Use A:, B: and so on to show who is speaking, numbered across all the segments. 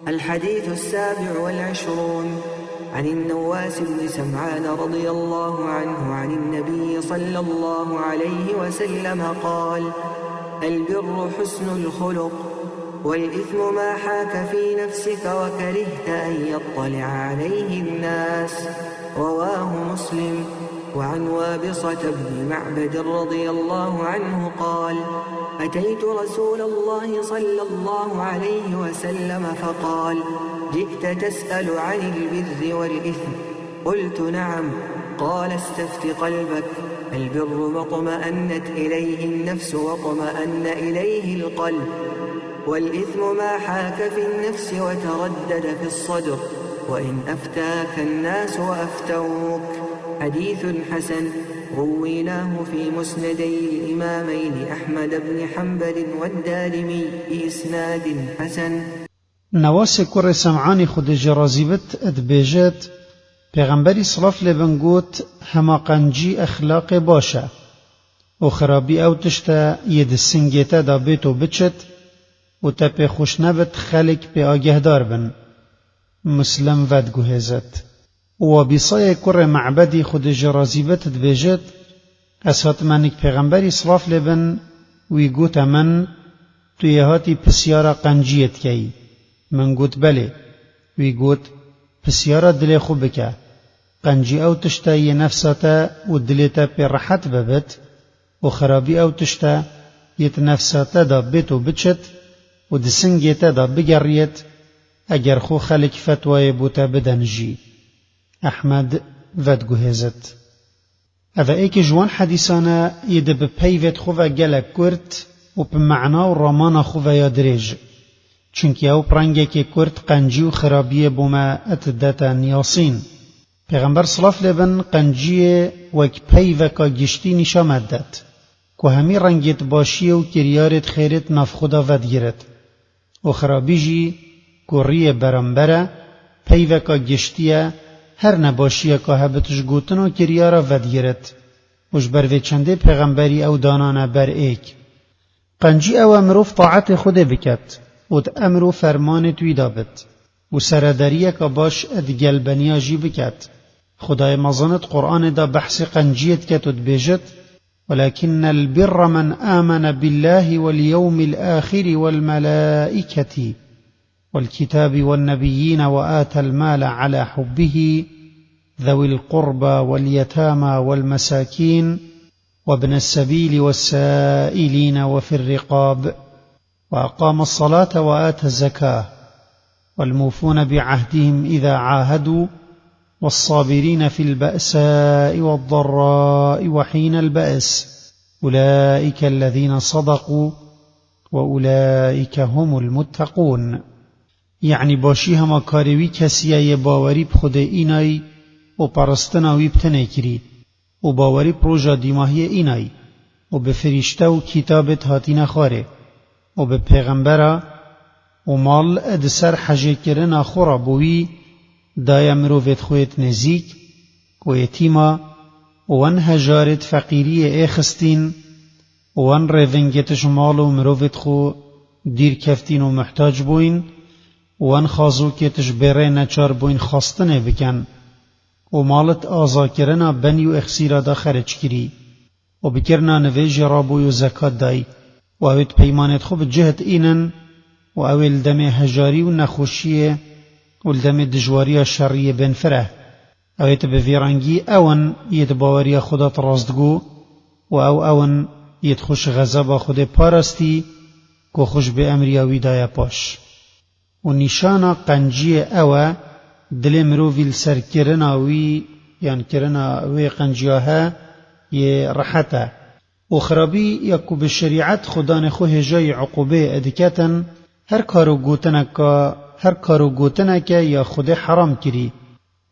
A: الحديث 27 عن النواس بن سمعان رضي الله عنه عن النبي صلى الله عليه وسلم قال: البر حسن الخلق، والإثم ما حاك في نفسك وكرهت أن يطلع عليه الناس. رواه مسلم. وعن وابصة بن معبد رضي الله عنه قال: أتيت رسول الله صلى الله عليه وسلم فقال: جئت تسأل عن البر والإثم؟ قلت: نعم. قال: استفت قلبك. البر ما اطمأنت إليه النفس واطمأن إليه القلب، والإثم ما حاك في النفس وتردد في الصدر، وإن أفتاك الناس وأفتوك. حديث حسن، رويناه في مسندي الإمامين أحمد بن حنبل والدارمي بإسناد حسن.
B: نواس كر سمعان خود جرازيبت ادبيجت پیغمبری صلاف لبن گوت هما قنجی اخلاق باشه و خرابی او تشتا ید سنگیتا دا بیتو بچت و تا پی خوشنبت خلق پی آگهدار بن. مسلم ود گوهزت. و بیصای کر معبدی خود جرازیبت دبیجت اسات منک پیغمبری صلاف لبن وی گوت من توی هاتی پسیارا قنجیت کی. من گوت بله. وی گوت پسیارا دل خوب بکه. قنجی او تشتا ی نفساتا و دلتا پی راحت ببت و خرابی او تشتا یت نفساتا دا بیتو بچت و دسنگیتا دا بگریت اگر خو خلق فتوای بوتا بدنجی. احمد ود گوهزت. اوه ایک جوان حدیثانا یده بپیوت خواه گلک کرد و بمعنا و رامان خواه یادریج. چونکی او پرنگه که کرد قنجی و خرابی بوما اتدتا نیاسین. پیغمبر صلاف لبن قنجی وک پیوکا گشتی نشا مدد که همی رنگیت باشی و کریارت خیرت ناف خدا ود گیرد و خرابی جی کری برانبره پیوکا گشتیه هر نباشیه که هبتش گوتن و کریارا ود گیرد وش بروی چنده پیغمبری او دانانه بر ایک. قنجی او امروف طاعت خود بکد و امرو فرمان توی دابد و سردریه که باش ادگلبنیا جی بکد. خدای مزانت قرآن دا بحث قنجیت کتد بیجد: ولكن البر من آمن بالله واليوم الآخر والملائكة والكتاب والنبيين وآتى المال على حبه ذوي القربى واليتامى والمساكين وابن السبيل والسائلين وفي الرقاب وأقام الصلاة وآتى الزكاة والموفون بعهدهم إذا عاهدوا والصابرين في البأساء والضراء وحين البأس أولئك الذين صدقوا وأولئك هم المتقون. يعني باشی هما کاروی کسیه باوری بخود اینای و پرستناوی بتنه کری و باوری پروژا دیماهی اینای و به فرشته و کتابت هاتین خاره و به پیغمبره و مال ادسر حجه کرن خورا بوی دای مروفت خویت نزیک و یتیما وان هجارت فقیری ایخستین وان رونگتش مال و مروفت خو دیر کفتین و محتاج بوین وان خازو کتش بره نچار بوین خواستنه بکن و مالت آزا کرنا بنی و اخسیرا دا خرج کری و بکرنا نویج رابوی و زکات دای و اوید پیمانت خو بجهت اینن و اویل دم هجاری و نخوشیه و دم دجواری شریه بن فره اوید بفیرانگی اون ید باوری خودت رازدگو و اون ید خوش غضب خود پارستی که خوش به امری ویدای پاش. و نشانا قنجی اوه دل مروویل سر کرناوی یان کرناوی قنجیاها یه راحته و خرابی یکو به شریعت خدا نخو هجای عقوبه ادکتن هر کارو گوتنکه یا خود حرام کری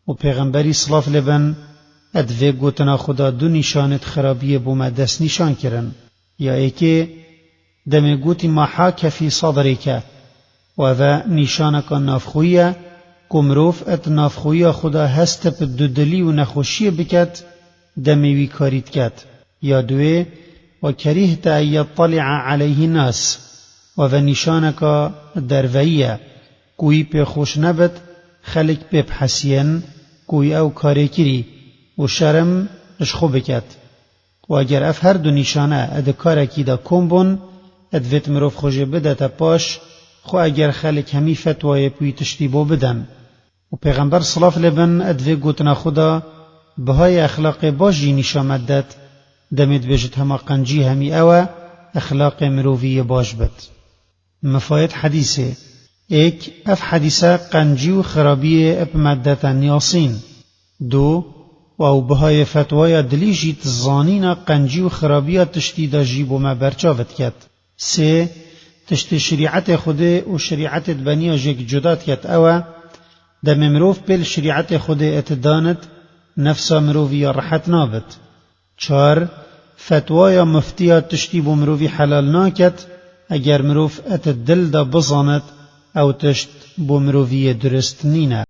B: و پیغمبری صلاف لبن ادوه گوتنا خدا دو نشانت خرابی بوما دست نشان کرن یا ایکه دم گوتی ما حاک فی صدرکه و اوه نشانک نافخویه کمروف ات نافخویه خدا هست پا دودلی و نخوشی بکد دمیوی کارید کد یا دوه و کریهت ان یطلع علیه ناس و نشانک درویه کوی پی خوش نبت خلق پی بحسین کوی او کاری کری و شرم اش خو بکت و اگر اف هر دو نشانه اد کارکی دا کم بون اد ویت مروف خوش بده تا پاش خو اگر خلق همی فتوای پوی تشتیبو بدن و پیغمبر صلاف لبن اد وی گوتنا خدا بهای اخلاق باشی نشامدد دمید بجت هما قنجی همی اوه اخلاق مروفی باش بد. مفاید حدیثه ایک اف حدیثه قنجی و خرابی اپ مدتا نیاسین. دو و او بهای فتوای دلیجی تزانین قنجی و خرابی تشتید جیب و ما برچاوت کت. سه تشت شریعت خوده و شریعت بنی جک جدات کت اوه دم مروف بل شریعت خوده اتدانت نفسا مروفی راحت نابت. چار فتوای مفتیا تشتی بو مروفی حلال ناکت اگر مروف ات دل دا بزاند او تشت بو مروفی درست نینه.